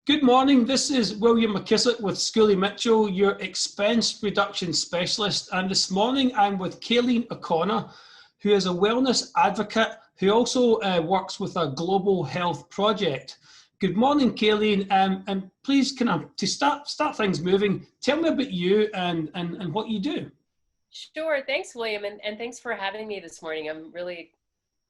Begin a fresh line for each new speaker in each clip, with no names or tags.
Good morning. This is William McKissock with Schooley Mitchell, your expense reduction specialist. And this morning I'm with Kaleen O'Connor, who is a wellness advocate who also works with a global health project. Good morning, Kaleen. And please, to start things moving, tell me about you and what you do.
Sure. Thanks, William. And thanks for having me this morning. I'm really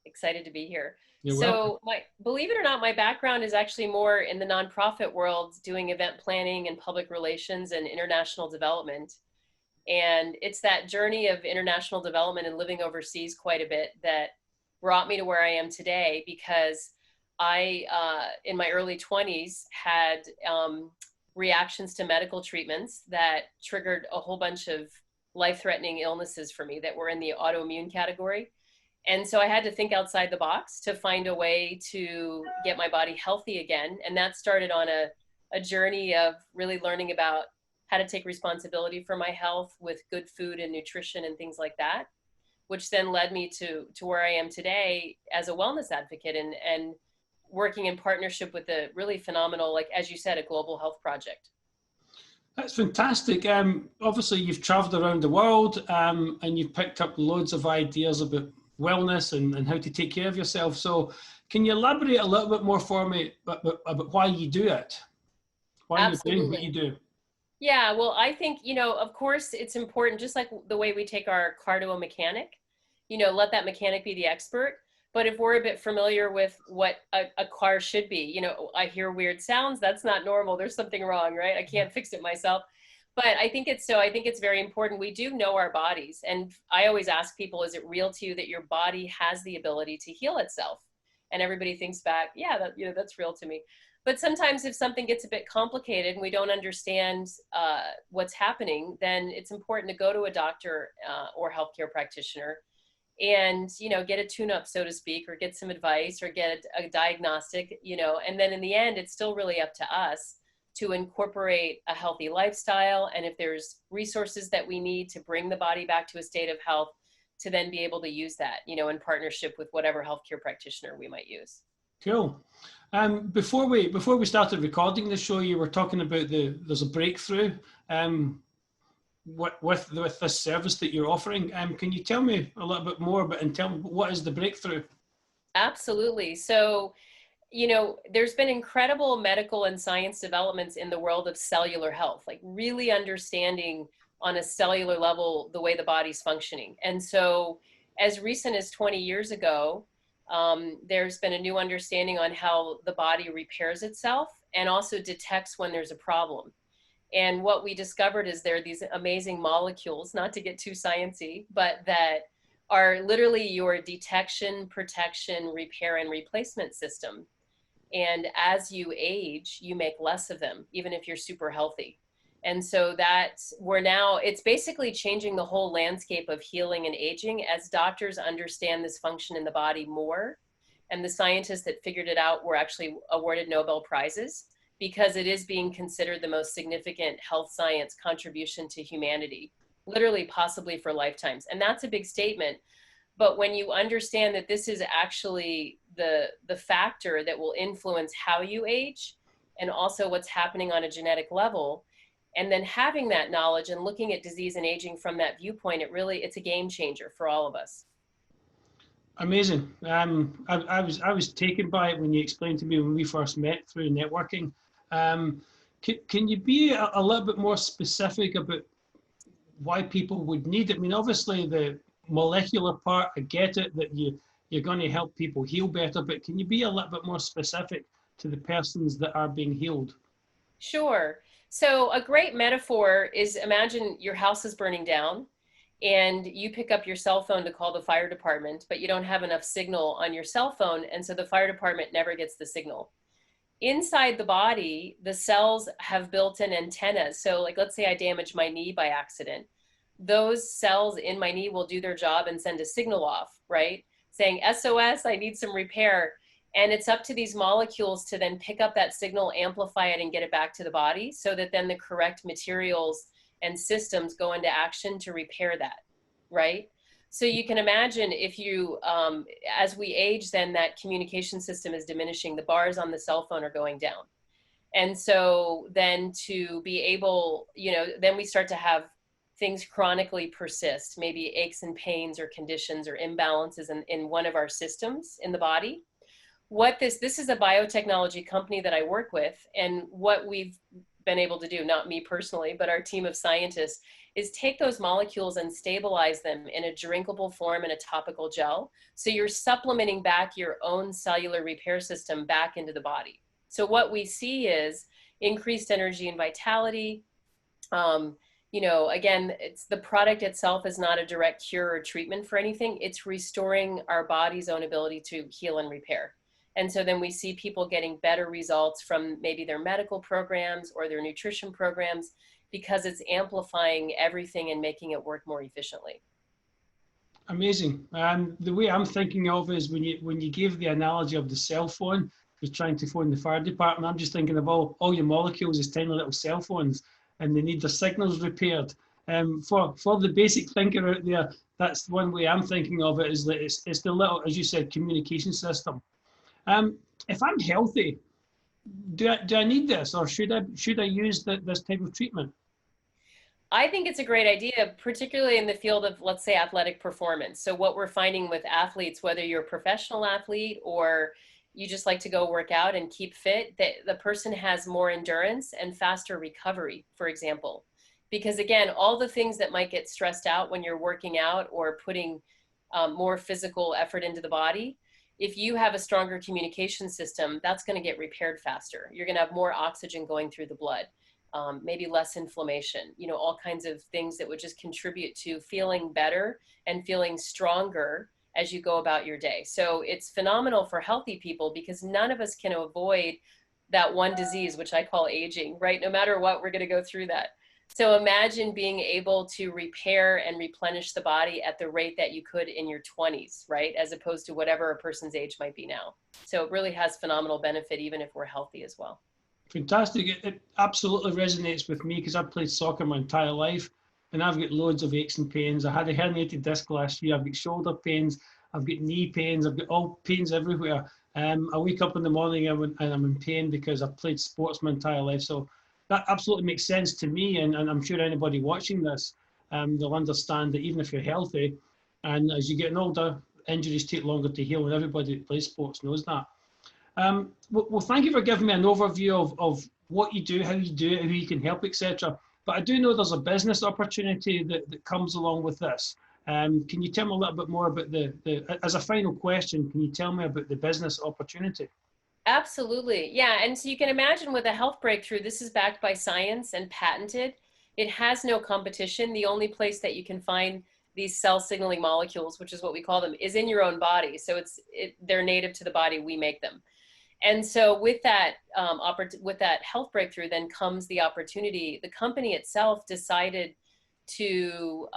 excited to be here.
You're welcome.
So believe it or not, my background is actually more in the nonprofit world, doing event planning and public relations and international development. And it's that journey of international development and living overseas quite a bit that brought me to where I am today, because I, in my early 20s, had reactions to medical treatments that triggered a whole bunch of life-threatening illnesses for me that were in the autoimmune category. And so I had to think outside the box to find a way to get my body healthy again. And that started on a journey of really learning about how to take responsibility for my health with good food and nutrition and things like that, which then led me to where I am today as a wellness advocate and working in partnership with a really phenomenal, like, as you said, a global health project.
That's fantastic. Obviously, you've traveled around the world and you've picked up loads of ideas about wellness and how to take care of yourself. So can you elaborate a little bit more for me about why you do it? Why
Absolutely.
you're doing what you do?
Yeah, well, I think, of course, it's important, just like the way we take our car to a mechanic, let that mechanic be the expert. But if we're a bit familiar with what a car should be, I hear weird sounds, that's not normal. There's something wrong, right? I can't fix it myself. But I think it's very important. We do know our bodies. And I always ask people, is it real to you that your body has the ability to heal itself? And everybody thinks back, yeah, that's real to me. But sometimes if something gets a bit complicated and we don't understand what's happening, then it's important to go to a doctor or healthcare practitioner and, get a tune-up, so to speak, or get some advice or get a diagnostic, and then in the end, it's still really up to us to incorporate a healthy lifestyle. And if there's resources that we need to bring the body back to a state of health, to then be able to use that, in partnership with whatever healthcare practitioner we might use.
Cool. Before we started recording the show, you were talking about there's a breakthrough with this service that you're offering. Can you tell me a little bit more about and tell me what is the breakthrough?
Absolutely. So, there's been incredible medical and science developments in the world of cellular health, like really understanding on a cellular level the way the body's functioning. And so as recent as 20 years ago, there's been a new understanding on how the body repairs itself and also detects when there's a problem. And what we discovered is there are these amazing molecules, not to get too sciencey, but that are literally your detection, protection, repair, and replacement system. And as you age, you make less of them, even if you're super healthy. And so it's basically changing the whole landscape of healing and aging as doctors understand this function in the body more. And the scientists that figured it out were actually awarded Nobel Prizes, because it is being considered the most significant health science contribution to humanity, literally possibly for lifetimes. And that's a big statement. But when you understand that this is actually the factor that will influence how you age and also what's happening on a genetic level, and then having that knowledge and looking at disease and aging from that viewpoint, it's a game changer for all of us.
Amazing. I was taken by it when you explained to me when we first met through networking. Can you be a little bit more specific about why people would need it? I mean, obviously the molecular part, I get it, that you're going to help people heal better, but can you be a little bit more specific to the persons that are being healed?
Sure. So a great metaphor is, imagine your house is burning down and you pick up your cell phone to call the fire department, but you don't have enough signal on your cell phone. And so the fire department never gets the signal. Inside the body, the cells have built-in antennas. So like, let's say I damage my knee by accident. Those cells in my knee will do their job and send a signal off, right? Saying, SOS, I need some repair. And it's up to these molecules to then pick up that signal, amplify it, and get it back to the body so that then the correct materials and systems go into action to repair that, right? So you can imagine if you, as we age, then that communication system is diminishing. The bars on the cell phone are going down. And so then to be able, then we start to have things chronically persist, maybe aches and pains or conditions or imbalances in one of our systems in the body. What this is a biotechnology company that I work with, and what we've been able to do, not me personally, but our team of scientists, is take those molecules and stabilize them in a drinkable form in a topical gel. So you're supplementing back your own cellular repair system back into the body. So what we see is increased energy and vitality. Again, it's the product itself is not a direct cure or treatment for anything. It's restoring our body's own ability to heal and repair. And so then we see people getting better results from maybe their medical programs or their nutrition programs, because it's amplifying everything and making it work more efficiently.
Amazing. The way I'm thinking of is when you gave the analogy of the cell phone, you're trying to phone the fire department. I'm just thinking of all your molecules as tiny little cell phones, and they need their signals repaired. For the basic thinker out there, that's one way I'm thinking of it, is that it's the little, as you said, communication system. If I'm healthy, do I need this, or should I use this type of treatment?
I think it's a great idea, particularly in the field of, let's say, athletic performance. So what we're finding with athletes, whether you're a professional athlete or you just like to go work out and keep fit, that the person has more endurance and faster recovery, for example. Because again, all the things that might get stressed out when you're working out or putting more physical effort into the body, if you have a stronger communication system, that's going to get repaired faster. You're going to have more oxygen going through the blood, maybe less inflammation, all kinds of things that would just contribute to feeling better and feeling stronger as you go about your day. So it's phenomenal for healthy people, because none of us can avoid that one disease, which I call aging, right? No matter what, we're going to go through that. So imagine being able to repair and replenish the body at the rate that you could in your 20s, right? As opposed to whatever a person's age might be now. So it really has phenomenal benefit, even if we're healthy as well.
Fantastic. It absolutely resonates with me, because I've played soccer my entire life, and I've got loads of aches and pains. I had a herniated disc last year. I've got shoulder pains. I've got knee pains. I've got all pains everywhere. I wake up in the morning and I'm in pain because I've played sports my entire life. So that absolutely makes sense to me, and I'm sure anybody watching this, they'll understand that even if you're healthy, and as you get older, injuries take longer to heal, and everybody that plays sports knows that. Well, thank you for giving me an overview of what you do, how you do it, who you can help, etc. But I do know there's a business opportunity that comes along with this. Can you tell me a little bit more about as a final question, can you tell me about the business opportunity?
Absolutely. Yeah. And so you can imagine, with a health breakthrough, this is backed by science and patented. It has no competition. The only place that you can find these cell signaling molecules, which is what we call them, is in your own body. So they're native to the body. We make them. And so with that health breakthrough then comes the opportunity. The company itself decided to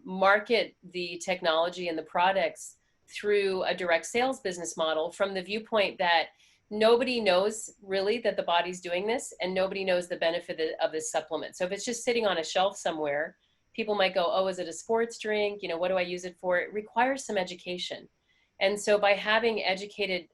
market the technology and the products through a direct sales business model, from the viewpoint that nobody knows really that the body's doing this, and nobody knows the benefit of this supplement. So if it's just sitting on a shelf somewhere, people might go, oh, is it a sports drink? What do I use it for? It requires some education. And so by having educated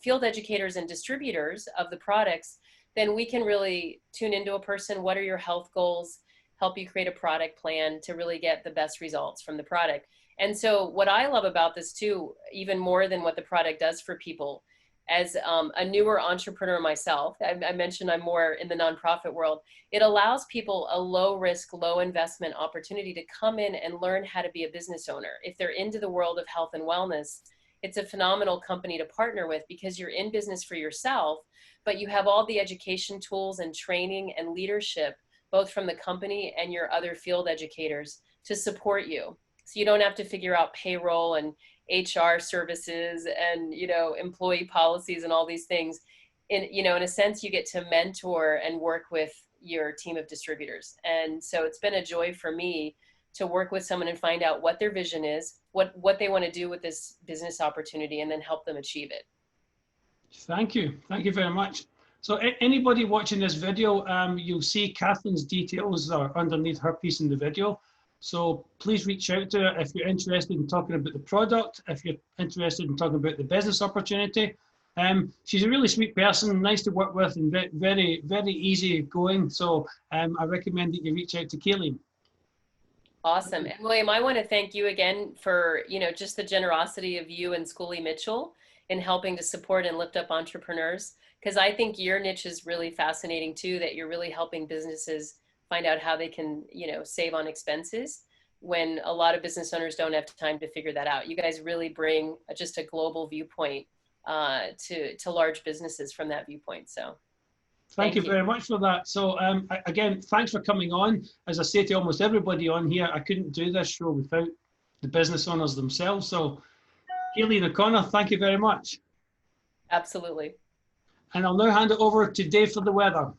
field educators and distributors of the products, then we can really tune into a person. What are your health goals? Help you create a product plan to really get the best results from the product. And so what I love about this too, even more than what the product does for people, as a newer entrepreneur myself, I mentioned I'm more in the nonprofit world, it allows people a low risk, low investment opportunity to come in and learn how to be a business owner. If they're into the world of health and wellness, it's a phenomenal company to partner with, because you're in business for yourself, but you have all the education tools and training and leadership, both from the company and your other field educators, to support you. So you don't have to figure out payroll and HR services and, employee policies and all these things. In a sense, you get to mentor and work with your team of distributors. And so it's been a joy for me to work with someone and find out what their vision is, what they want to do with this business opportunity, and then help them achieve it.
Thank you. Thank you very much. So anybody watching this video, you'll see Kathleen's details are underneath her piece in the video. So please reach out to her if you're interested in talking about the product, if you're interested in talking about the business opportunity, She's a really sweet person, nice to work with, and very, very easy going. So I recommend that you reach out to Kaleen.
Awesome. And William, I want to thank you again for, just the generosity of you and Schooley Mitchell in helping to support and lift up entrepreneurs. Because I think your niche is really fascinating too, that you're really helping businesses find out how they can, save on expenses when a lot of business owners don't have time to figure that out. You guys really bring just a global viewpoint to large businesses from that viewpoint. So
Thank you very much for that. So again, thanks for coming on. As I say to almost everybody on here, I couldn't do this show without the business owners themselves. So Kaleen O'Connor, thank you very much.
Absolutely.
And I'll now hand it over to Dave for the weather.